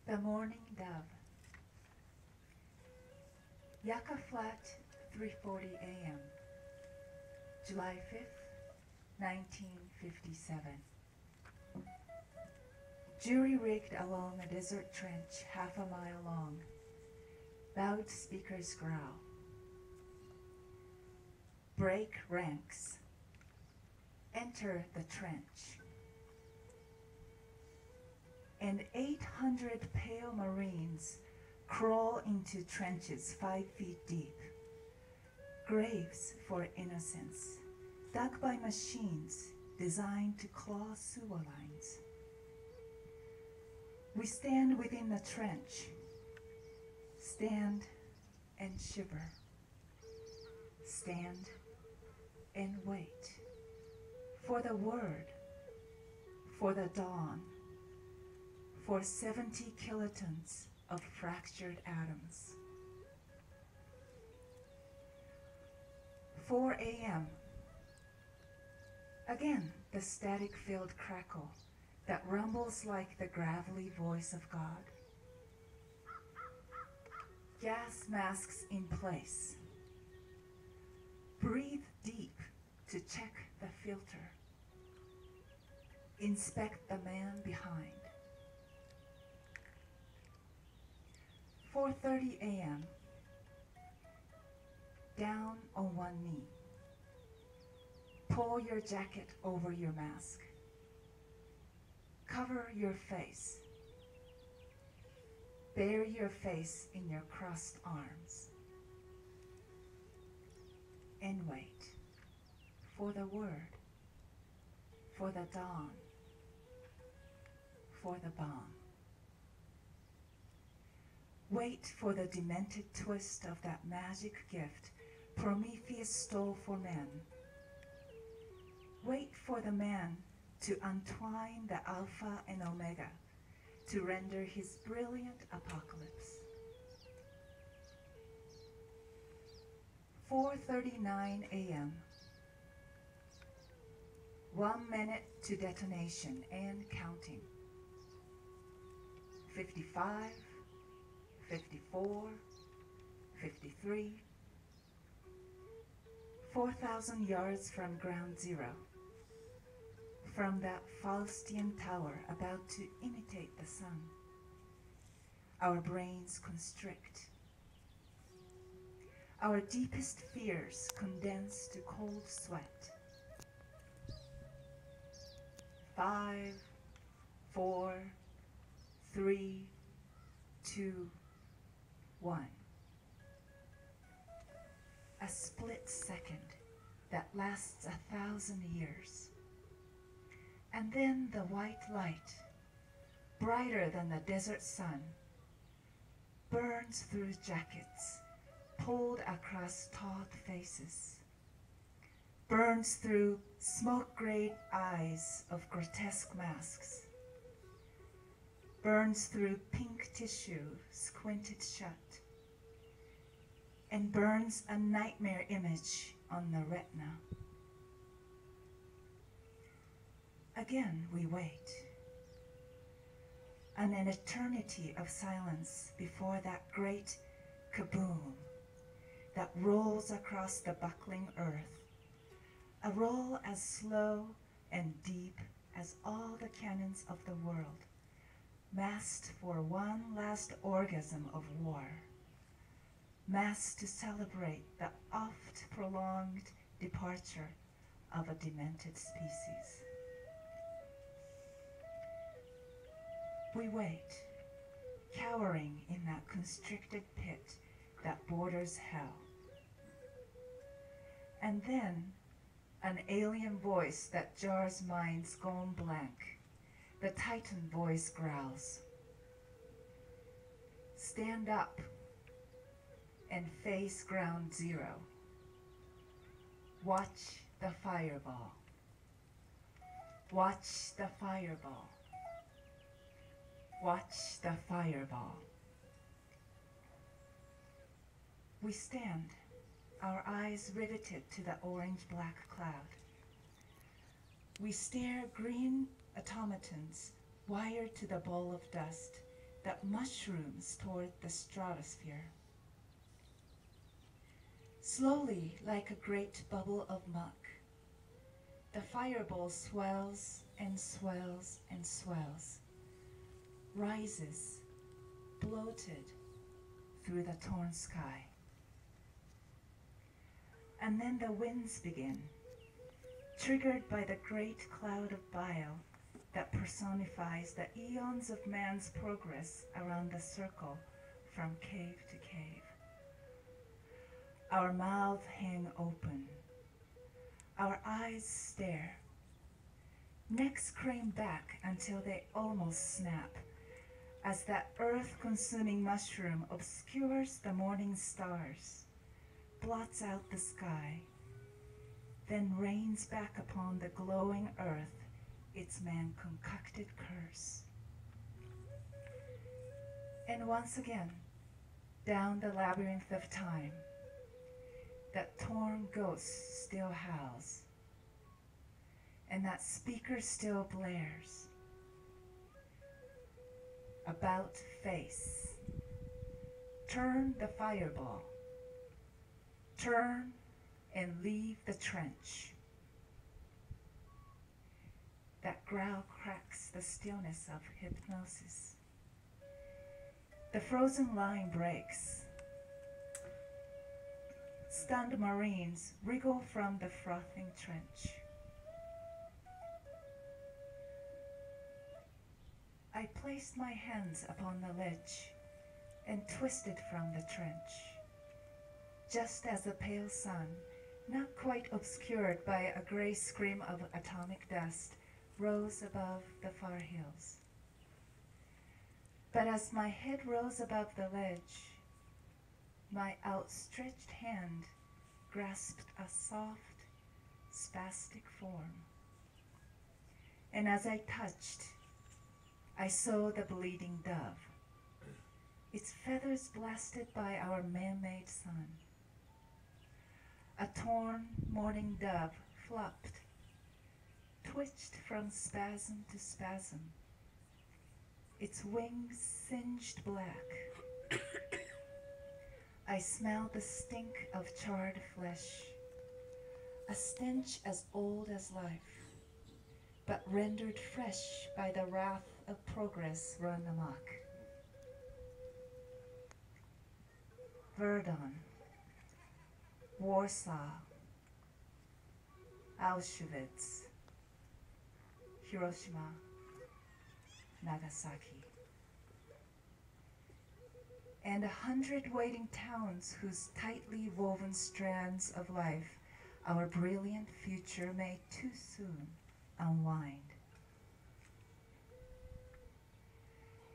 The Mourning Dove. Yucca Flat, 3:40 a.m. July 5th, 1957. Jury-rigged along a desert trench half a mile long. Loudspeakers growl. Break ranks. Enter the trench. And 800 pale Marines crawl into trenches 5 feet deep. Graves for innocence, dug by machines designed to claw sewer lines. We stand within the trench, stand and shiver, stand and wait for the word, for the dawn, for 70 kilotons of fractured atoms. 4 a.m. Again, the static-filled crackle that rumbles like the gravelly voice of God. Gas masks in place. Breathe deep to check the filter. Inspect the man behind. 4:30 a.m. Down on one knee. Pull your jacket over your mask. Cover your face. Bury your face in your crossed arms. And wait for the word, for the dawn, for the bomb. Wait for the demented twist of that magic gift Prometheus stole for men. Wait for the man to untwine the Alpha and Omega to render his brilliant apocalypse. 4:39 a.m. 1 minute to detonation and counting. 55, 54, 53, 4,000 yards from ground zero, from that Faustian tower about to imitate the sun. Our brains constrict. Our deepest fears condense to cold sweat. 5, 4, 3, 2, 1. A split second that lasts 1,000 years. And then the white light, brighter than the desert sun, burns through jackets, pulled across taut faces, burns through smoke-grayed eyes of grotesque masks, burns through pink tissue squinted shut, and burns a nightmare image on the retina. Again we wait. An eternity of silence before that great kaboom that rolls across the buckling earth, a roll as slow and deep as all the cannons of the world, massed for one last orgasm of war, massed to celebrate the oft-prolonged departure of a demented species. We wait, cowering in that constricted pit that borders hell. And then, an alien voice that jars minds gone blank, the Titan voice growls. Stand up and face ground zero. Watch the fireball. Watch the fireball. Watch the fireball. We stand, our eyes riveted to the orange-black cloud. We stare green automatons wired to the bowl of dust that mushrooms toward the stratosphere. Slowly, like a great bubble of muck, the fireball swells and swells and swells, rises, bloated through the torn sky. And then the winds begin, triggered by the great cloud of bile that personifies the eons of man's progress around the circle from cave to cave. Our mouths hang open. Our eyes stare. Necks crane back until they almost snap, as that earth-consuming mushroom obscures the morning stars, blots out the sky, then rains back upon the glowing earth its man-concocted curse. And once again, down the labyrinth of time, that torn ghost still howls, and that speaker still blares. About face. Turn the fireball. Turn and leave the trench. That growl cracks the stillness of hypnosis. The frozen line breaks. Stunned Marines wriggle from the frothing trench. I placed my hands upon the ledge and twisted from the trench, just as the pale sun, not quite obscured by a gray scream of atomic dust, rose above the far hills. But as my head rose above the ledge, my outstretched hand grasped a soft, spastic form. And as I touched, I saw the bleeding dove, its feathers blasted by our man-made sun. A torn mourning dove flopped, twitched from spasm to spasm, its wings singed black. I smelled the stink of charred flesh, a stench as old as life, but rendered fresh by the wrath of progress run amok. Verdun, Warsaw, Auschwitz, Hiroshima, Nagasaki, and 100 waiting towns whose tightly woven strands of life our brilliant future may too soon unwind.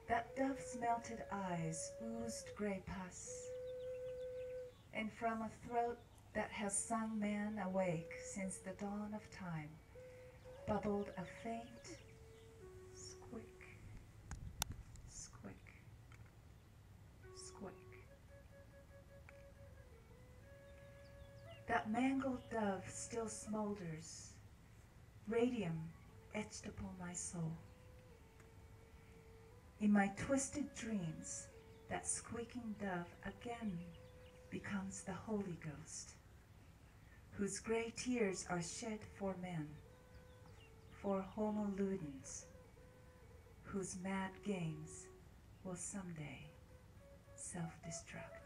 That dove's melted eyes oozed gray pus, and from a throat that has sung man awake since the dawn of time bubbled a faint squick, squick, squick. That mangled dove still smolders, radium etched upon my soul. In my twisted dreams, that squeaking dove again becomes the Holy Ghost, whose gray tears are shed for men, for homo ludens, whose mad games will someday self-destruct.